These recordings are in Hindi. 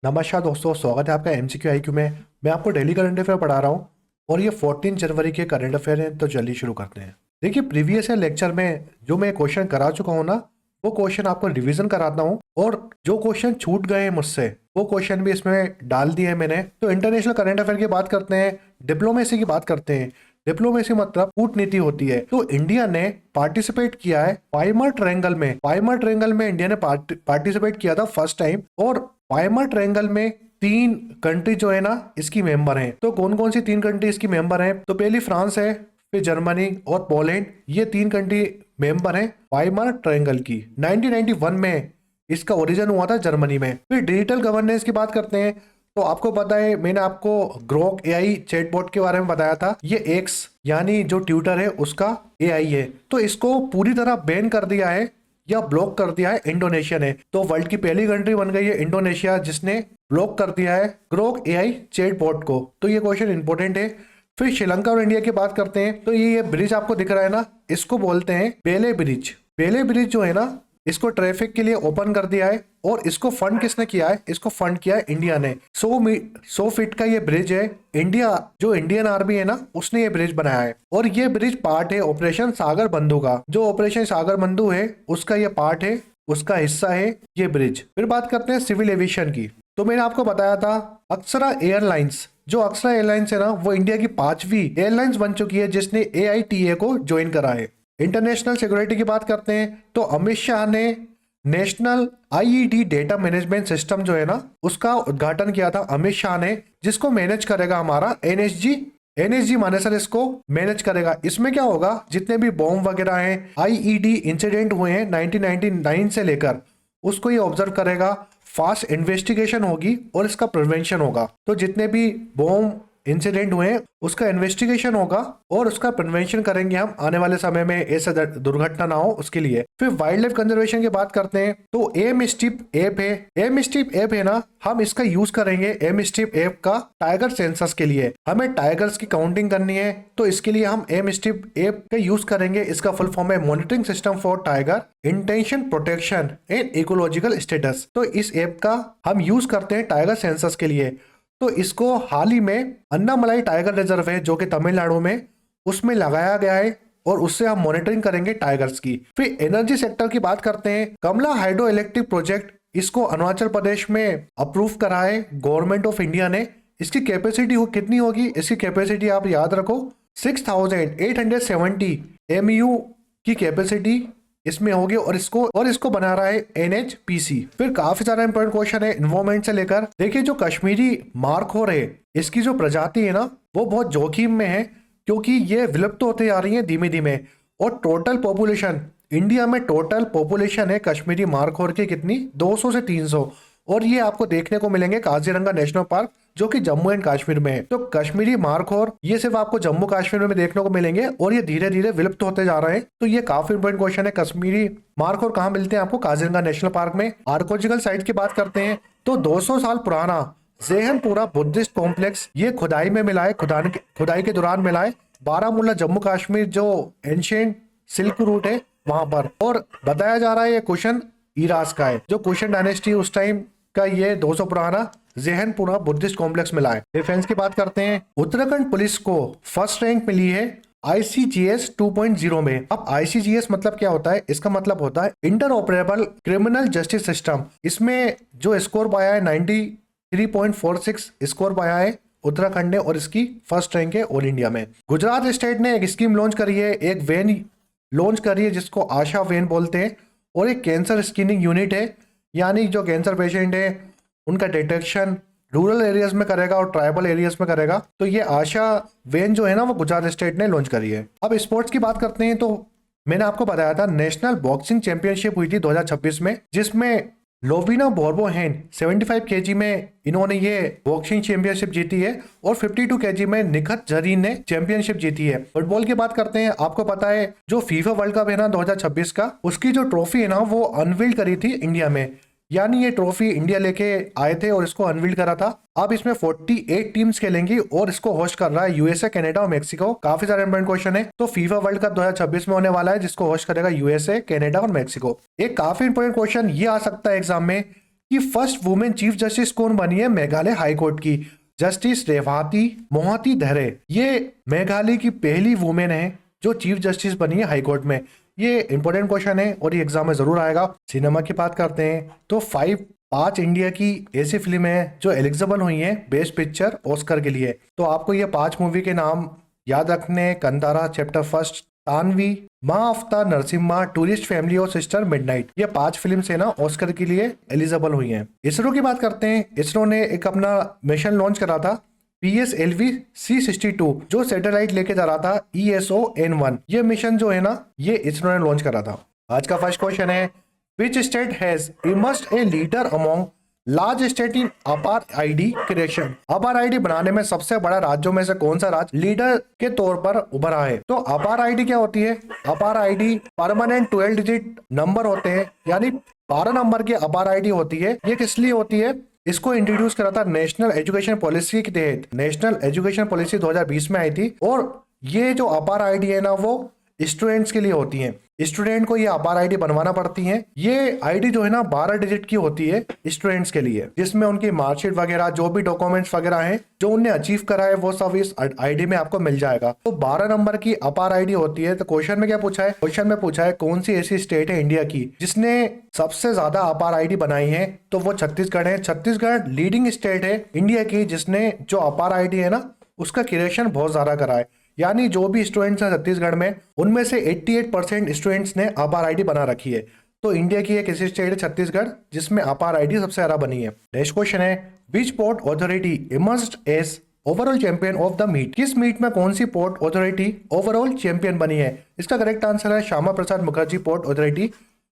नमस्कार दोस्तों, स्वागत है आपका एमसीक्यू आईक्यू में। मैं आपको डेली करंट अफेयर पढ़ा रहा हूँ और ये 14 जनवरी के करंट अफेयर हैं, तो जल्दी शुरू करते हैं। देखिए, प्रीवियस ईयर लेक्चर में जो मैं क्वेश्चन करा चुका हूँ ना, वो क्वेश्चन आपको रिवीजन कराता हूँ और जो क्वेश्चन छूट गए हैं मुझसे वो क्वेश्चन भी इसमें डाल दिए हैं मैंने। तो इंटरनेशनल करंट अफेयर की बात करते हैं, डिप्लोमेसी की बात करते हैं। डिप्लोमेसी मतलब कूटनीति होती है। तो इंडिया ने पार्टिसिपेट किया है पाइमर ट्रायंगल में। पाइमर ट्रायंगल में इंडिया ने पार्टिसिपेट किया था फर्स्ट टाइम। और पाइमर ट्रायंगल में 3 कंट्री जो है ना इसकी मेंबर हैं। तो कौन कौन सी 3 कंट्री इसकी मेंबर हैं? तो पहली फ्रांस है, फिर जर्मनी और पोलैंड। ये 3 कंट्री मेंबर हैं पाइमर ट्रायंगल की। 1991 में इसका ओरिजिन हुआ था जर्मनी में। फिर डिजिटल गवर्नेंस की बात करते हैं। तो आपको पता है, मैंने आपको ग्रोक एआई चैटबॉट के बारे में बताया था। ये एक्स यानी जो ट्विटर है उसका एआई है। तो इसको पूरी तरह बैन कर दिया है या ब्लॉक कर दिया है इंडोनेशिया ने। तो वर्ल्ड की पहली कंट्री बन गई है इंडोनेशिया जिसने ब्लॉक कर दिया है ग्रोक एआई चैटबॉट को। तो ये क्वेश्चन इंपॉर्टेंट है। फिर श्रीलंका और इंडिया की बात करते हैं। तो ये ब्रिज आपको दिख रहा है ना, इसको बोलते हैं बेले ब्रिज। बेले ब्रिज जो है ना, इसको ट्रैफिक के लिए ओपन कर दिया है। और इसको फंड किसने किया है? इसको फंड किया है इंडिया ने। 100 फीट का ये ब्रिज है। इंडिया जो इंडियन आर्मी है ना, उसने ये ब्रिज बनाया है। और ये ब्रिज पार्ट है ऑपरेशन सागर बंधु का। जो ऑपरेशन सागर बंधु है उसका ये पार्ट है, उसका हिस्सा है ये ब्रिज। फिर बात करते हैं सिविल एविएशन की। तो मैंने आपको बताया था अक्सरा एयरलाइंस, जो अक्सरा एयरलाइंस है ना, वो इंडिया की 5वीं एयरलाइंस बन चुकी है जिसने AITA को ज्वाइन करा है। इंटरनेशनल सिक्योरिटी की बात करते हैं। तो अमित शाह ने national IED data management system जो है ना, उसका उद्घाटन किया था अमित शाह ने, जिसको मैनेज करेगा हमारा NSG मानेसर इसको मैनेज करेगा। इसमें क्या होगा, जितने भी बॉम्ब वगैरह हैं, IED इंसिडेंट हुए हैं 1999 से लेकर, उसको ये ऑब्जर्व करेगा। फास्ट इन्वेस्टिगेशन होगी और इसका प्रिवेंशन होगा। तो जितने भी बॉम्ब इंसिडेंट हुए हैं उसका इन्वेस्टिगेशन होगा और उसका प्रिवेंशन करेंगे हम आने वाले समय में, ऐसा दुर्घटना ना हो उसके लिए। फिर वाइल्ड लाइफ कंजर्वेशन की बात करते हैं। तो एम स्ट्रिप ऐप है। एम स्ट्रिप ऐप है ना, हम इसका यूज करेंगे एम स्ट्रिप ऐप का टाइगर सेंसस के लिए। हमें टाइगर्स की काउंटिंग करनी है, तो इसके लिए हम एम स्ट्रिप ऐप का यूज करेंगे। इसका फुल फॉर्म है monitoring system for tiger intention protection and ecological status. तो इस ऐप का हम यूज करते हैं टाइगर सेंसस के लिए। तो इसको हाल ही में अन्नामलाई टाइगर रिजर्व है जो कि तमिलनाडु में, उसमें लगाया गया है और उससे हम मॉनिटरिंग करेंगे टाइगर्स की। फिर एनर्जी सेक्टर की बात करते हैं। कमला हाइड्रो इलेक्ट्रिक प्रोजेक्ट, इसको अरुणाचल प्रदेश में अप्रूव करा है गवर्नमेंट ऑफ इंडिया ने। इसकी कैपेसिटी कितनी होगी? इसकी कैपेसिटी आप याद रखो 6870 MU की कैपेसिटी इसमें होगी। और इसको बना रहा है NHPC। फिर काफी सारा इंपॉर्टेंट क्वेश्चन है इन्वायरमेंट से लेकर। देखिए, जो कश्मीरी मार्खोर है, इसकी जो प्रजाति है ना, वो बहुत जोखिम में है क्योंकि ये विलुप्त होते जा रही है धीमे धीमे। और टोटल पॉपुलेशन, इंडिया में टोटल पॉपुलेशन है कश्मीरी मार्खोर की कितनी? 200 से 300। और ये आपको देखने को मिलेंगे काजीरंगा नेशनल पार्क जो कि जम्मू एंड कश्मीर में है। तो कश्मीरी मार्खोर ये सिर्फ आपको जम्मू कश्मीर में देखने को मिलेंगे और ये धीरे धीरे विलुप्त होते जा रहे हैं। तो ये काफी इंपॉर्टेंट क्वेश्चन है। कश्मीरी मार्खोर कहाँ मिलते हैं? आपको काजीरंगा नेशनल पार्क में। आर्कोलॉजिकल साइट की बात करते हैं। तो 200 साल पुराना ज़ेहनपुरा बुद्धिस्ट कॉम्प्लेक्स, ये खुदाई में मिला है, खुदाई के दौरान मिला है। बारामूला जम्मू कश्मीर जो एंशिएंट सिल्क रूट है वहां पर। और बताया जा रहा है ये क्वेश्चन इरास का है, जो क्वेश्चन डायनेस्टी उस टाइम का ये 200 पुराना ज़ेहनपुरा बुद्धिस्ट कॉम्प्लेक्स मिला है। डिफेंस की बात करते हैं। उत्तराखंड पुलिस को फर्स्ट रैंक मिली है ICGS 2.0 में। अब ICGS मतलब क्या होता है? इसका मतलब होता है inter operable criminal justice system. इसमें जो स्कोर पाया है 93.46 स्कोर पाया है उत्तराखंड ने और इसकी फर्स्ट रैंक है ऑल इंडिया में। गुजरात स्टेट ने एक स्कीम लॉन्च करी है, एक वैन लॉन्च करी है जिसको आशा वैन बोलते हैं। और एक कैंसर स्क्रीनिंग यूनिट है, यानी जो कैंसर पेशेंट है उनका डिटेक्शन रूरल एरियाज में करेगा और ट्राइबल एरियाज में करेगा। तो ये आशा वैन जो है ना, वो गुजरात स्टेट ने लॉन्च करी है। अब स्पोर्ट्स की बात करते हैं। तो मैंने आपको बताया था नेशनल बॉक्सिंग चैंपियनशिप हुई थी 2026 में, जिसमें लोविना बोर्गोहेन 75 kg में इन्होंने ये बॉक्सिंग चैंपियनशिप जीती है और 52 kg में निखत जरीन ने चैंपियनशिप जीती है। फुटबॉल की बात करते हैं। आपको पता है जो फीफा वर्ल्ड कप है ना 2026 का, उसकी जो ट्रॉफी है ना वो अनवील्ड करी थी इंडिया में। यानी ये ट्रॉफी इंडिया लेके आए थे और इसको अनवील्ड करा था। अब इसमें 48 टीम्स खेलेंगी और इसको होस्ट कर रहा है USA, कनाडा और मेक्सिको। काफी सारे इंपॉर्टेंट क्वेश्चन है। तो फीफा वर्ल्ड कप 2026 में होने वाला है जिसको होस्ट करेगा USA, कनाडा और मेक्सिको। एक काफी इंपॉर्टेंट क्वेश्चन ये आ सकता है एग्जाम में कि फर्स्ट वुमेन चीफ जस्टिस कौन बनी है मेघालय हाई कोर्ट की? जस्टिस रेवाती मोहती धरे। ये मेघालय की पहली वुमेन है जो चीफ जस्टिस बनी है हाई कोर्ट में। ये इंपॉर्टेंट क्वेश्चन है और ये एग्जाम में जरूर आएगा। सिनेमा की बात करते हैं तो 5 इंडिया की ऐसी फिल्म है जो एलिजिबल हुई हैं बेस्ट पिक्चर ऑस्कर के लिए। तो आपको ये 5 मूवी के नाम याद रखने: कंतारा, चैप्टर फर्स्ट, तानवी, माँ आफ्ता नरसिम्हा, टूरिस्ट फैमिली और सिस्टर मिडनाइट। ये 5 फिल्म है ना ऑस्कर के लिए एलिजिबल हुई हैं। इसरो की बात करते हैं। इसरो ने एक अपना मिशन लॉन्च करा था PSLV C62 जो सैटेलाइट लेके जा रहा था ESO-N1। ये मिशन जो है ना ये इसरो ने लॉन्च करा था। आज का फर्स्ट क्वेश्चन है which state has emerged a leader among large state in अपार आईडी क्रिएशन? अपार आईडी बनाने में सबसे बड़ा राज्यों में से कौन सा राज्य लीडर के तौर पर उभरा है? तो अपार आईडी क्या होती है? अपार आईडी परमानेंट 12 डिजिट नंबर होते हैं, यानी 12 नंबर की अपार आईडी होती है। ये किस लिए होती है? इसको इंट्रोड्यूस करा था नेशनल एजुकेशन पॉलिसी के तहत। नेशनल एजुकेशन पॉलिसी 2020 में आई थी। और ये जो अपार आईडी है ना वो स्टूडेंट्स के लिए होती है। स्टूडेंट को ये अपार आईडी बनवाना पड़ती है। ये आईडी जो है ना 12 डिजिट की होती है स्टूडेंट्स के लिए, जिसमें उनकी मार्कशीट वगैरह जो भी डॉक्यूमेंट्स वगैरह हैं जो उनने अचीव करा है वो सब इस आईडी में आपको मिल जाएगा। तो 12 नंबर की अपार आईडी होती है। तो क्वेश्चन में क्या पूछा है? क्वेश्चन में पूछा है कौन सी ऐसी स्टेट है इंडिया की जिसने सबसे ज्यादा अपार आईडी बनाई है? तो वो छत्तीसगढ़ है। छत्तीसगढ़ लीडिंग स्टेट है इंडिया की जिसने जो अपार आईडी है ना उसका क्रिएशन बहुत ज्यादा करा है। यानी जो भी स्टूडेंट्स हैं छत्तीसगढ़ में उनमें से 88% स्टूडेंट्स ने अपार आईडी बना रखी है। तो इंडिया की एक ऐसी स्टेट है छत्तीसगढ़ जिसमें अपार आईडी सबसे ज्यादा बनी है। नेक्स्ट क्वेश्चन है which port authority emerged as overall champion of the meet? किस मीट में कौन सी पोर्ट अथॉरिटी ओवरऑल चैंपियन बनी है? इसका करेक्ट आंसर है श्यामा प्रसाद मुखर्जी पोर्ट अथॉरिटी।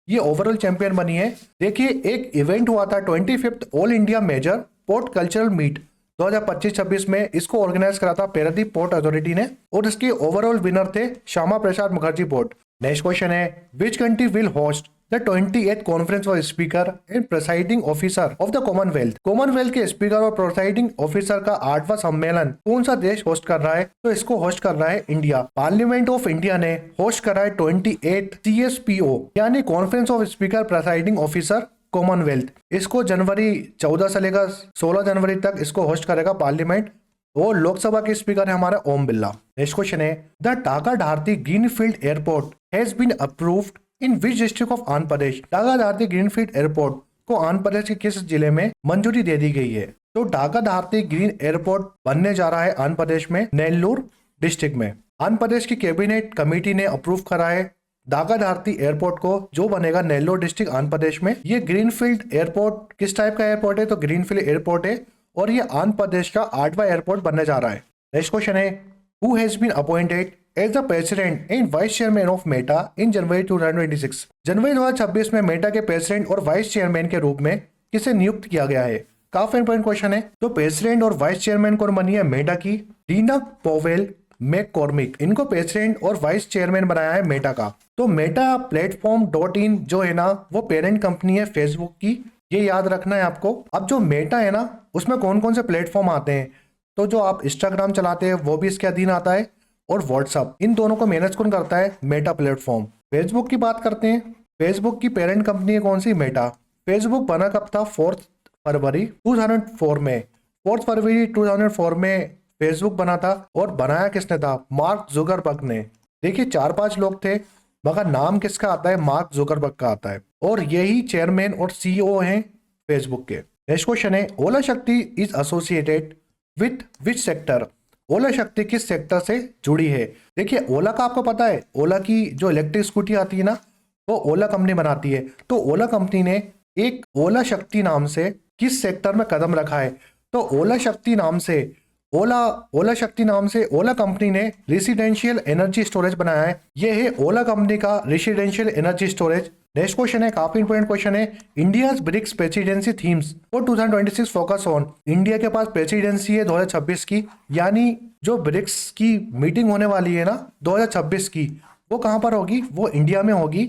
ये ओवरऑल चैंपियन बनी है। देखिए एक इवेंट हुआ था 25th all India major port cultural meet 2025-26 में। इसको ऑर्गेनाइज करा था पैरादीप पोर्ट अथॉरिटी ने और इसके ओवरऑल विनर थे Shyama Prasad Mukherjee port. Next question है which country will host the 28th conference of speaker and presiding officer of the Commonwealth? Commonwealth के स्पीकर और प्रेसाइडिंग ऑफिसर का 8वां सम्मेलन कौन सा देश होस्ट कर रहा है? तो इसको होस्ट कर रहा है इंडिया। पार्लियामेंट ऑफ इंडिया ने होस्ट करा है 28th CSPO यानी conference of speaker presiding officer Commonwealth. इसको जनवरी 14 से लेकर 16 जनवरी तक इसको होस्ट करेगा पार्लियामेंट। और लोकसभा के स्पीकर है हमारा ओम बिरला। नेक्स्ट क्वेश्चन है the Dagadarthi greenfield airport has been approved in which district of Andhra Pradesh? Dagadarthi greenfield airport को आंध्र प्रदेश के किस जिले में मंजूरी दे दी गई है? तो टाका धारती ग्रीन एयरपोर्ट बनने जा रहा है आंध्र प्रदेश में नेल्लूर डिस्ट्रिक्ट में। आंध्र प्रदेश की कैबिनेट कमेटी ने अप्रूव करा है टाका धारती एयरपोर्ट को जो बनेगा नेल्लोर डिस्ट्रिक्ट आंध्र प्रदेश में। ये ग्रीनफील्ड एयरपोर्ट किस टाइप का एयरपोर्ट है? तो ग्रीनफील्ड एयरपोर्ट है और ये आंध्र प्रदेश का 8वां एयरपोर्ट बनने जा रहा है। नेक्स्ट क्वेश्चन है who has been appointed as the president and vice chairman of Meta in January 2026? जनवरी 2026 में मेटा के प्रेसिडेंट और वाइस चेयरमैन के रूप में किसे नियुक्त किया गया है? काफी इंपॉर्टेंट क्वेश्चन है। तो प्रेसिडेंट और वाइस चेयरमैन कौन बनी है? मेटा की टीना पोवेल मैककॉर्मिक। इनको प्रेसिडेंट और वाइस चेयरमैन बनाया है मेटा का। तो मेटा प्लेटफॉर्म.इन जो है ना वो पेरेंट कंपनी है फेसबुक की, ये याद रखना है आपको। अब जो मेटा है ना उसमें कौन कौन से प्लेटफॉर्म आते हैं? तो जो आप इंस्टाग्राम चलाते हैं वो भी इसके अधीन आता है और व्हाट्सअप, इन दोनों को मैनेज कौन करता है? Meta platform. फेसबुक की बात करते हैं। फेसबुक की पेरेंट कंपनी है कौन सी? मेटा। फेसबुक बना कब था? 4 फरवरी 2004 में। 4 फरवरी 2004 में फेसबुक बना था और बनाया किसने था? मार्क जुकरबर्ग ने। देखिए 4-5 लोग थे मगर नाम किसका आता है? मार्क जुकरबर्ग का आता है और यही चेयरमैन और CEO हैं फेसबुक के। नेक्स्ट क्वेश्चन है Ola Shakti is associated with which sector? Ola Shakti किस सेक्टर से जुड़ी है? देखिए ओला का आपको पता है, ओला की जो इलेक्ट्रिक स्कूटी आती है ना वो ओला कंपनी बनाती है। तो ओला कंपनी ने एक ओला शक्ति नाम से किस सेक्टर में कदम रखा है? तो ओला शक्ति नाम से ओला कंपनी ने रेसिडेंशियल एनर्जी स्टोरेज बनाया है। ये है ओला कंपनी का residential energy storage. Next question है काफी इंपोर्टेंट क्वेश्चन है India's BRICS presidency themes for 2026 focus on. India के पास प्रेसिडेंसी है 2026 की, यानी जो ब्रिक्स की मीटिंग होने वाली है ना 2026 की वो कहां पर होगी? वो इंडिया में होगी।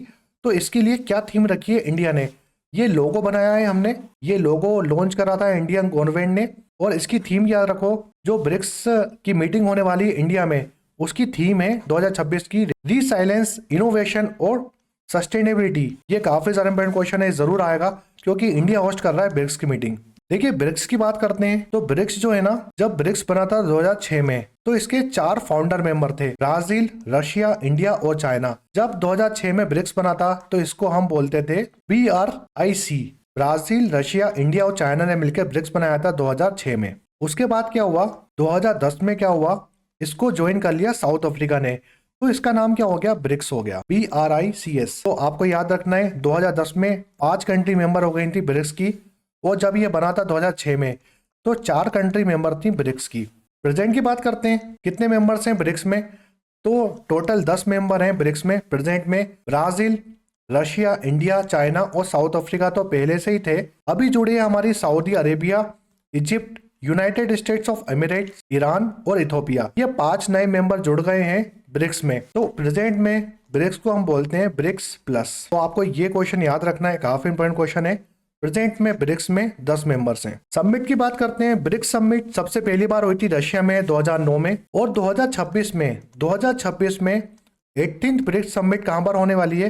तो इसके लिए क्या थीम रखी है इंडिया ने? ये लोगो बनाया है हमने, ये लोगो लॉन्च करा था इंडियन गवर्नमेंट ने और इसकी थीम याद रखो जो ब्रिक्स की मीटिंग होने वाली है इंडिया में उसकी थीम है 2026 की रीसाइलेंस, इनोवेशन और सस्टेनेबिलिटी। ये काफी सारा इंपॉर्टेंट क्वेश्चन है, जरूर आएगा। क्योंकि इंडिया होस्ट कर रहा है ब्रिक्स की मीटिंग। देखिए ब्रिक्स की बात करते हैं तो ब्रिक्स जो है ना, जब ब्रिक्स बना था 2006 में, तो इसके 4 फाउंडर मेंबर थे, ब्राजील, रशिया, इंडिया और चाइना। जब 2006 में ब्रिक्स बना था तो इसको हम बोलते थे BRIC। ब्राजील, रशिया, इंडिया और चाइना ने मिलकर ब्रिक्स बनाया था 2006 में। उसके बाद क्या हुआ, 2010 में क्या हुआ, इसको ज्वाइन कर लिया साउथ अफ्रीका ने, तो इसका नाम क्या हो गया, ब्रिक्स हो गया, BRICS। तो आपको याद रखना है 2010 में 5 कंट्री मेंबर हो गई थी ब्रिक्स की, और जब ये बना था 2006 में तो 4 कंट्री मेंबर थी ब्रिक्स की। प्रेजेंट की बात करते हैं, कितने मेंबर्स हैं ब्रिक्स में, तो टोटल 10 मेंबर हैं ब्रिक्स में प्रेजेंट में। ब्राजील, रशिया, इंडिया, चाइना और साउथ अफ्रीका तो पहले से ही थे। अभी जुड़ी है हमारी Saudi Arabia, Egypt, United states of Emirates, Iran और इथोपिया। ये 5 नए मेंबर जुड़ गए हैं ब्रिक्स में। तो प्रेजेंट में ब्रिक्स को हम बोलते हैं ब्रिक्स प्लस। तो आपको ये क्वेश्चन याद रखना है, काफी इंपॉर्टेंट क्वेश्चन है। प्रेजेंट में ब्रिक्स में 10 मेंबर्स हैं। समिट की बात करते हैं, ब्रिक्स समिट सबसे पहली बार हुई थी रशिया में 2009 में, और 2026 में 18th ब्रिक्स समिट कहां पर होने वाली है,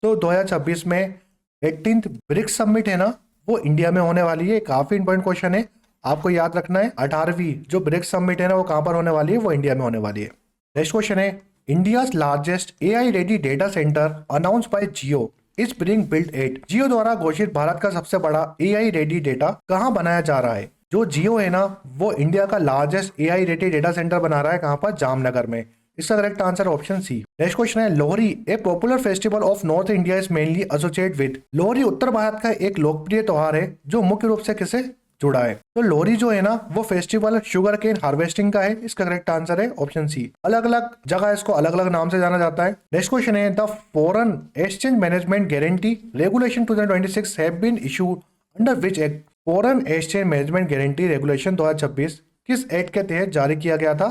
तो 2026 में 18th ब्रिक्स समिट है ना, वो इंडिया में होने वाली है। काफी इंपॉर्टेंट क्वेश्चन है, आपको याद रखना है। 18वीं जो ब्रिक्स समिट है ना, वो कहां पर होने वाली है, वो इंडिया में होने वाली है। नेक्स्ट क्वेश्चन है, India's largest AI ready data centre announce by Jio is being built at. Jio द्वारा घोषित भारत का सबसे बड़ा AI रेडी डेटा कहां बनाया जा रहा है। जो जियो है ना, वो इंडिया का largest AI ready data centre बना रहा है, कहां पर, जामनगर में। इसका correct answer option C. Next question है, Lohri a popular festival of north India is mainly associated with. Lohri उत्तर भारत का एक लोकप्रिय त्योहार है जो मुख्य रूप से किसे जुड़ा है। तो लोहरी जो है ना, वो फेस्टिवल शुगर केन हार्वेस्टिंग का है। इसका करेक्ट आंसर है ऑप्शन सी। अलग अलग जगह इसको अलग अलग नाम से जाना जाता है। नेक्स्ट क्वेश्चन है, the foreign exchange management guarantee regulation 2026 have been issued under which act. Foreign exchange management guarantee regulation 2026 किस एक्ट के तहत जारी किया गया था,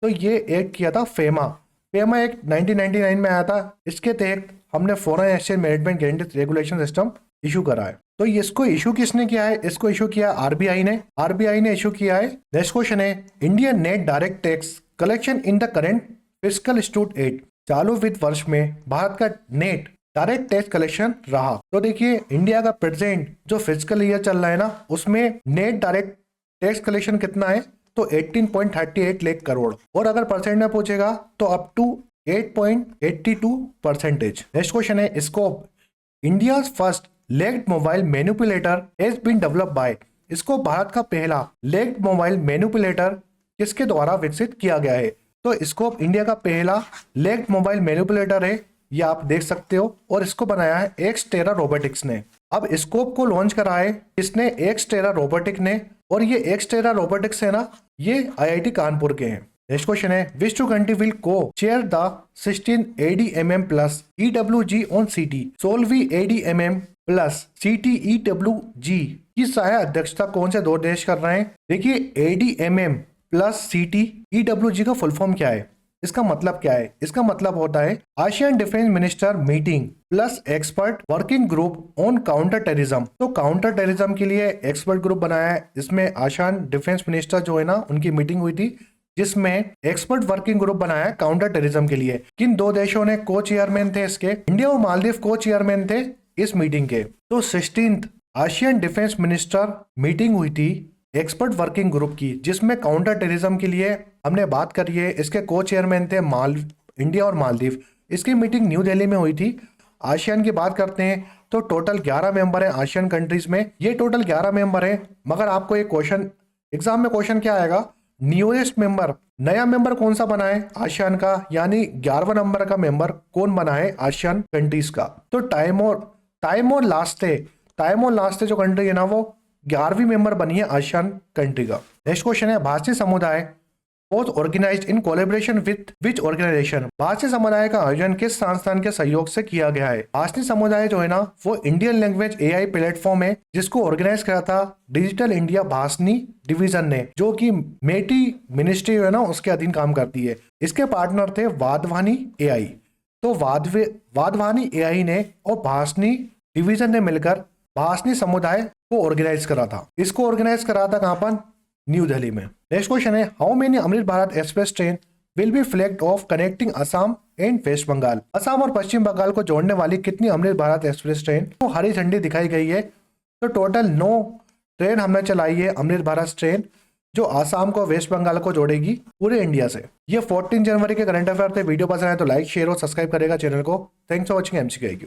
तो ये एक्ट किया था फेमा एक्ट 1999 में आया था। इसके तहत हमने foreign exchange management guarantee regulation system issue करा है। तो इसको इशू किसने किया है, इसको इशू किया आरबीआई ने इशू किया है। नेक्स्ट क्वेश्चन है, Indian net direct tax collection in the current fiscal stood 8। चालू वित्त वर्ष में भारत का नेट डायरेक्ट टैक्स कलेक्शन रहा। तो देखिए इंडिया का प्रेजेंट जो फिजिकल ईयर चल रहा है ना, उसमें नेट डायरेक्ट टैक्स कलेक्शन कितना है, तो 18.38 लाख करोड़, और अगर परसेंट में पूछेगा तो अप टू 8.82%। नेक्स्ट क्वेश्चन है, scope India first legged mobile manipulator has been developed by. इसको भारत का पहला लेग्ड मोबाइल मैनिपुलेटर किसके द्वारा विकसित किया गया है, तो स्कोप इंडिया का पहला लेग्ड मोबाइल मैनिपुलेटर है, ये आप देख सकते हो, और इसको बनाया है एक्सटेरा रोबोटिक्स ने। अब स्कोप को लॉन्च करा है इसने एक्सटेरा रोबोटिक ने, और ये एक्सटेरा रोबोटिक्स है ना, ये IIT कानपुर के हैं। नेक्स्ट क्वेश्चन है, विच टू कंट्री विल को chair the 16 ADMM plus EWG on CT। 16वीं ADMM plus CT EWG की सहायक अध्यक्षता कौन से 2 देश कर रहे हैं। देखिए ADMM प्लस CT EWG का फुल फॉर्म क्या है, इसका मतलब क्या है, इसका मतलब होता है ASEAN defence minister meeting plus expert working group on counter terrorism. तो काउंटर टेररिज्म के लिए एक्सपर्ट ग्रुप बनाया है, इसमें आसियान डिफेंस मिनिस्टर जो है ना, उनकी मीटिंग हुई थी, जिसमें एक्सपर्ट वर्किंग ग्रुप बनाया काउंटर टेररिज्म के लिए। किन 2 देशों ने को चेयरमैन थे इसके, इंडिया और मालदीव को चेयरमैन थे इस मीटिंग के। तो 16th ASEAN defence minister meeting हुई थी एक्सपर्ट वर्किंग ग्रुप की, जिसमें काउंटर टेररिज्म के लिए हमने बात करी है। इसके को चेयरमैन थे इंडिया और मालदीव। इसकी मीटिंग न्यू दिल्ली में हुई थी। आसियान की बात करते हैं तो टोटल 11 मेंबर हैं आसियान कंट्रीज में, ये टोटल 11 मेंबर हैं। मगर आपको एक क्वेश्चन एग्जाम में क्वेश्चन क्या आएगा, न्यूएस्ट मेंबर, नया मेंबर कौन सा बना है आसियान का, यानी 11वां नंबर का मेंबर कौन बना है आसियान कंट्रीज का, तो टाइमोर लास्टे जो कंट्री है ना, वो 11वीं मेंबर बनी है आसियान कंट्री का। नेक्स्ट क्वेश्चन है, भारतीय समुदाय was organized in collaboration with which organization। भारतीय समुदाय का आयोजन किस संस्थान के सहयोग से किया गया है। भारतीय समुदाय जो है ना, वो इंडियन लैंग्वेज AI प्लेटफॉर्म है, जिसको ऑर्गेनाइज करा था डिजिटल इंडिया भाषणी डिवीजन ने, जो कि मेटी मिनिस्ट्री है ना, उसके अधीन काम करती है। इसके पार्टनर थे वाधवानी AI। तो वाधवानी AI ने और भाषणी डिवीजन ने मिलकर भाषणी समुदाय को ऑर्गेनाइज करा था। इसको ऑर्गेनाइज करा था कहां पर, न्यू दिल्ली में। नेक्स्ट क्वेश्चन है, how many Amrit Bharat express train will be flagged off connecting Assam and west Bengal. Assam और पश्चिम बंगाल को जोड़ने वाली कितनी अमृत भारत एक्सप्रेस ट्रेन को हरी झंडी दिखाई गई है, तो टोटल 9 ट्रेन हमने चलाई है अमृत भारत ट्रेन, जो आसाम को वेस्ट बंगाल को जोड़ेगी पूरे इंडिया से। ये 14 जनवरी के करंट अफेयर थे। वीडियो पसंद आए तो लाइक शेयर और सब्सक्राइब करेगा चैनल को। Thanks for watching MCQ.